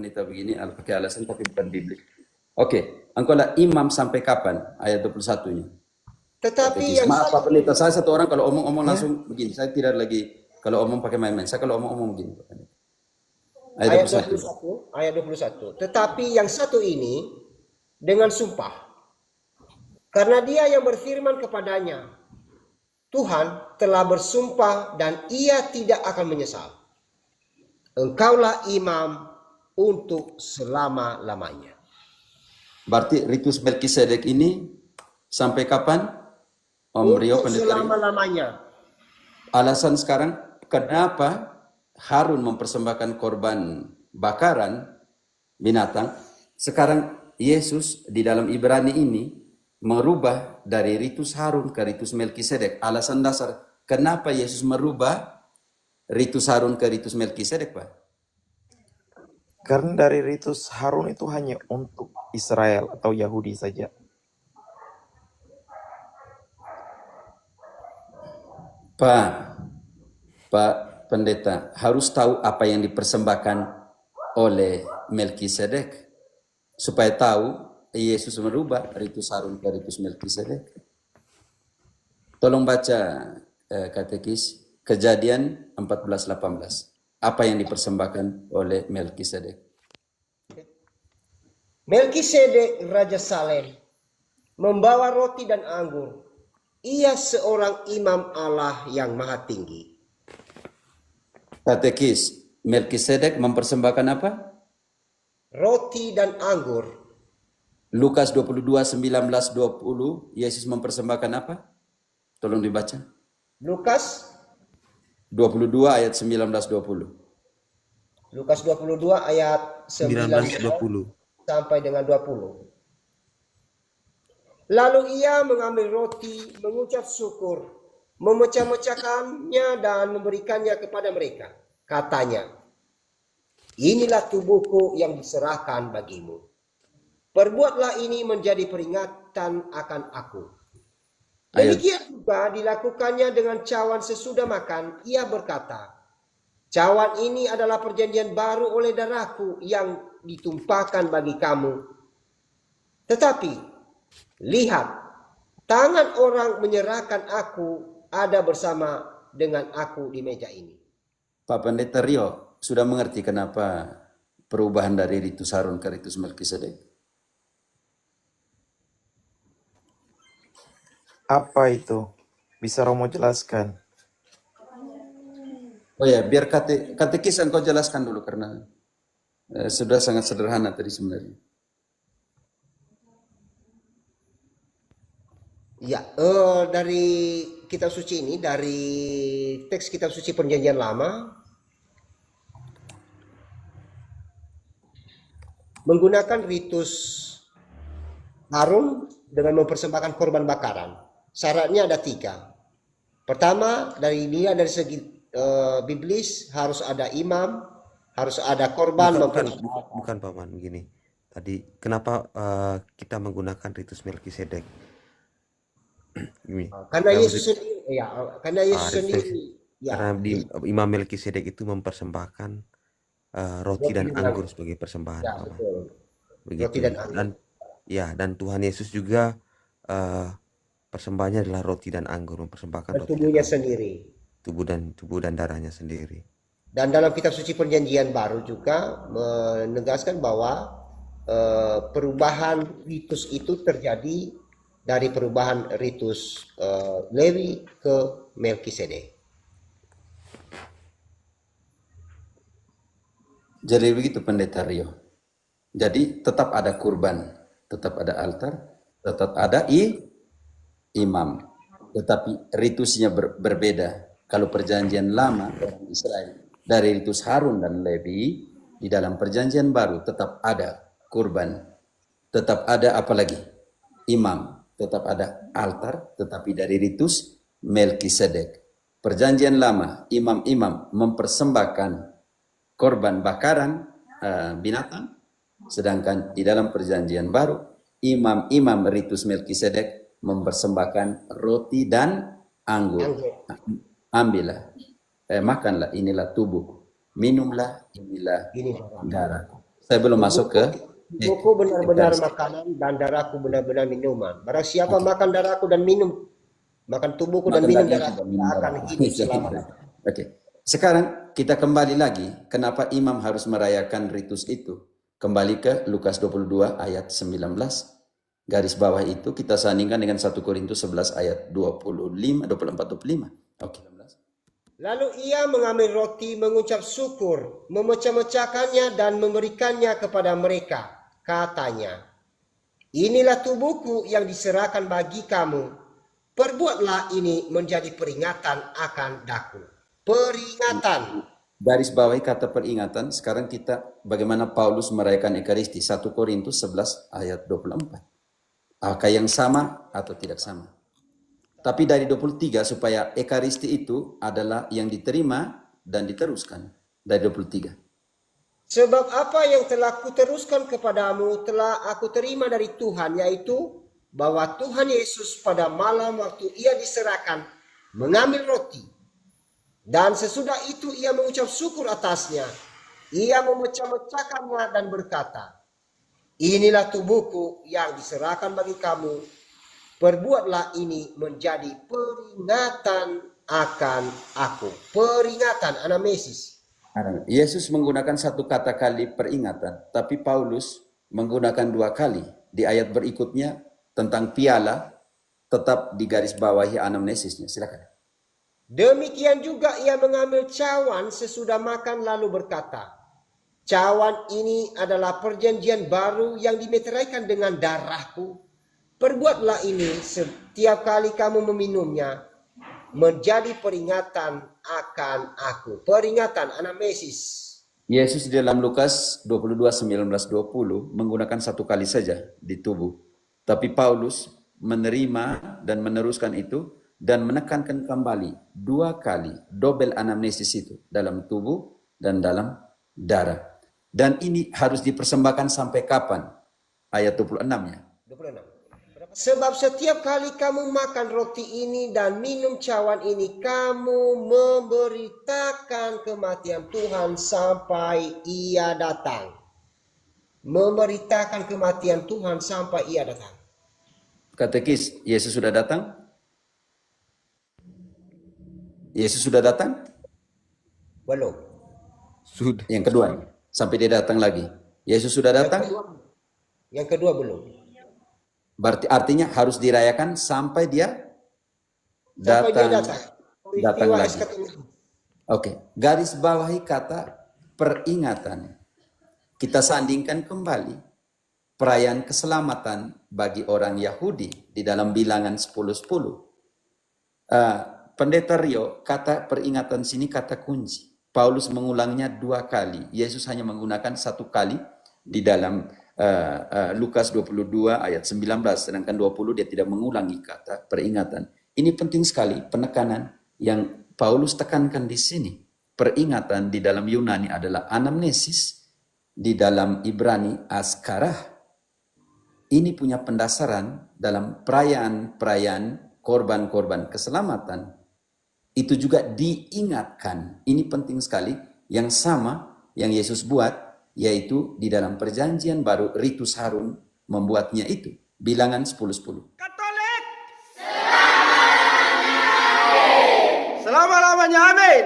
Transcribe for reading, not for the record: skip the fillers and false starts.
pendeta begini pakai alasan tapi bukan biblik. Oke, engkaulah imam sampai kapan? Ayat 21-nya. Tetapi yang maaf Pak Pendeta, saya satu orang kalau omong-omong langsung begini. Saya tidak lagi kalau omong pakai main-main. Saya kalau omong-omong begini. Ayat 21. Tetapi yang satu ini dengan sumpah. Karena dia yang berfirman kepadanya, Tuhan telah bersumpah dan ia tidak akan menyesal. Engkaulah imam untuk selama-lamanya. Berarti ritus Melkisedek ini sampai kapan? Om Rio Pendeta. Selama-lamanya. Alasan sekarang kenapa Harun mempersembahkan korban bakaran binatang. Sekarang Yesus di dalam Ibrani ini merubah dari ritus Harun ke ritus Melkisedek. Alasan dasar kenapa Yesus merubah ritus Harun ke ritus Melkisedek, Pak? Karena dari ritus Harun itu hanya untuk Israel atau Yahudi saja. Pak Pendeta harus tahu apa yang dipersembahkan oleh Melkisedek supaya tahu Yesus merubah ritus Harun ke ritus Melkisedek. Tolong baca katekis Kejadian 14:18. Apa yang dipersembahkan oleh Melkisedek? Melkisedek Raja Salem membawa roti dan anggur. Ia seorang imam Allah yang maha tinggi. Katekis, Melkisedek mempersembahkan apa? Roti dan anggur. Lukas 22:19-20, Yesus mempersembahkan apa? Tolong dibaca. Lukas 22 ayat 19-20. Lukas 22 ayat 19-20 sampai dengan 20. Lalu ia mengambil roti, mengucap syukur, memecah-mecahkannya dan memberikannya kepada mereka. Katanya, inilah tubuhku yang diserahkan bagimu. Perbuatlah ini menjadi peringatan akan aku. Demikian juga dilakukannya dengan cawan sesudah makan. Ia berkata, cawan ini adalah perjanjian baru oleh darahku yang ditumpahkan bagi kamu. Tetapi, lihat, tangan orang menyerahkan aku ada bersama dengan aku di meja ini. Pak Pendeta Rio sudah mengerti kenapa perubahan dari ritus Harun ke ritus Melkisedek? Apa itu? Bisa Romo jelaskan? Oh ya, biar katekis engkau jelaskan dulu karena sudah sangat sederhana tadi sebenarnya. Ya, dari kitab suci ini, dari teks kitab suci Perjanjian Lama, menggunakan ritus Harun dengan mempersembahkan korban bakaran. Syaratnya ada 3. Pertama, dari segi biblis harus ada imam, harus ada korban. Bukan Paman, begini. Tadi kenapa kita menggunakan ritus Melkisedek? Karena Yesus sendiri, karena di Imam Melkisedek itu mempersembahkan roti dan anggur sebagai persembahan. Ya, betul. Begitu. Roti dan anggur. Dan Tuhan Yesus juga persembahannya adalah roti dan anggur, mempersembahkan roti tubuhnya dan sendiri. Tubuh dan darahnya sendiri. Dan dalam kitab suci Perjanjian Baru juga menegaskan bahwa perubahan ritus itu terjadi dari perubahan ritus Lewi ke Melkisedek. Jadi begitu Pendeta Rio. Jadi tetap ada kurban, tetap ada altar, tetap ada imam. Tetapi ritusnya berbeda. Kalau perjanjian lama orang Israel dari ritus Harun dan Lewi, di dalam perjanjian baru tetap ada kurban, tetap ada apalagi imam, tetap ada altar, tetapi dari ritus Melkisedek. Perjanjian lama, imam-imam mempersembahkan korban bakaran binatang, sedangkan di dalam perjanjian baru, imam-imam ritus Melkisedek mempersembahkan roti dan anggur. Ambillah, makanlah, inilah tubuhku, minumlah, inilah darahku. Saya belum masuk ke Tubuhku benar-benar Ekaristi. makanan dan darahku benar-benar minuman. Barang siapa Oke. makan darahku dan minum, makan tubuhku dan Makan minum daging darahku, dan minum tidak akan darah. hidup selamanya. Oke. Sekarang kita kembali lagi. Kenapa imam harus merayakan ritus itu? Kembali ke Lukas 22 ayat 19. Garis bawah itu kita sandingkan dengan 1 Korintus 11 ayat 25, 24, 25. Oke. Lalu ia mengambil roti, mengucap syukur, memecah-mecahkannya dan memberikannya kepada mereka. Katanya, inilah tubuhku yang diserahkan bagi kamu. Perbuatlah ini menjadi peringatan akan daku. Peringatan. Garis bawahi kata peringatan. Sekarang kita bagaimana Paulus merayakan Ekaristi. 1 Korintus 11 ayat 24. Apakah yang sama atau tidak sama? Tapi dari 23 supaya Ekaristi itu adalah yang diterima dan diteruskan. Dari 23. Sebab apa yang telah kuteruskan kepadamu telah aku terima dari Tuhan, yaitu bahwa Tuhan Yesus pada malam waktu ia diserahkan mengambil roti. Dan sesudah itu ia mengucap syukur atasnya. Ia memecah-mecahkannya dan berkata, inilah tubuhku yang diserahkan bagi kamu. Perbuatlah ini menjadi peringatan akan aku. Peringatan, anamnesis. Yesus menggunakan satu kata kali peringatan, tapi Paulus menggunakan 2 kali. Di ayat berikutnya tentang piala, tetap di garis bawahi anamnesisnya. Silakan. Demikian juga ia mengambil cawan sesudah makan lalu berkata, cawan ini adalah perjanjian baru yang dimeteraikan dengan darahku. Perbuatlah ini setiap kali kamu meminumnya menjadi peringatan akan aku. Peringatan, anamnesis. Yesus di dalam Lukas 22, 19, 20 menggunakan 1 kali saja di tubuh. Tapi Paulus menerima dan meneruskan itu dan menekankan kembali 2 kali, double anamnesis itu dalam tubuh dan dalam darah. Dan ini harus dipersembahkan sampai kapan? Ayat 26-nya. 26. Sebab setiap kali kamu makan roti ini dan minum cawan ini, kamu memberitakan kematian Tuhan sampai ia datang. Memberitakan kematian Tuhan sampai ia datang. Katekis, Yesus sudah datang? Yesus sudah datang? Belum. Sudah. Yang kedua, sampai dia datang lagi. Yesus sudah datang? Yang kedua belum. Berarti artinya harus dirayakan sampai dia Sampai dia datang. datang. Datang Peristiwa lagi. eskatologi. Oke, garis bawahi kata peringatan. Kita sandingkan kembali perayaan keselamatan bagi orang Yahudi di dalam Bilangan 10:10. Pendeta Rio, kata peringatan sini kata kunci. Paulus mengulangnya 2 kali. Yesus hanya menggunakan 1 kali di dalam Lukas 22 ayat 19, sedangkan 20 dia tidak mengulangi kata peringatan. Ini penting sekali penekanan yang Paulus tekankan di sini. Peringatan di dalam Yunani adalah anamnesis, di dalam Ibrani askarah. Ini punya pendasaran dalam perayaan korban-korban keselamatan. Itu juga diingatkan. Ini penting sekali. Yang sama yang Yesus buat, yaitu di dalam perjanjian baru ritus Harun membuatnya itu. Bilangan 10:10. Katolik. Selama-lamanya. Amin.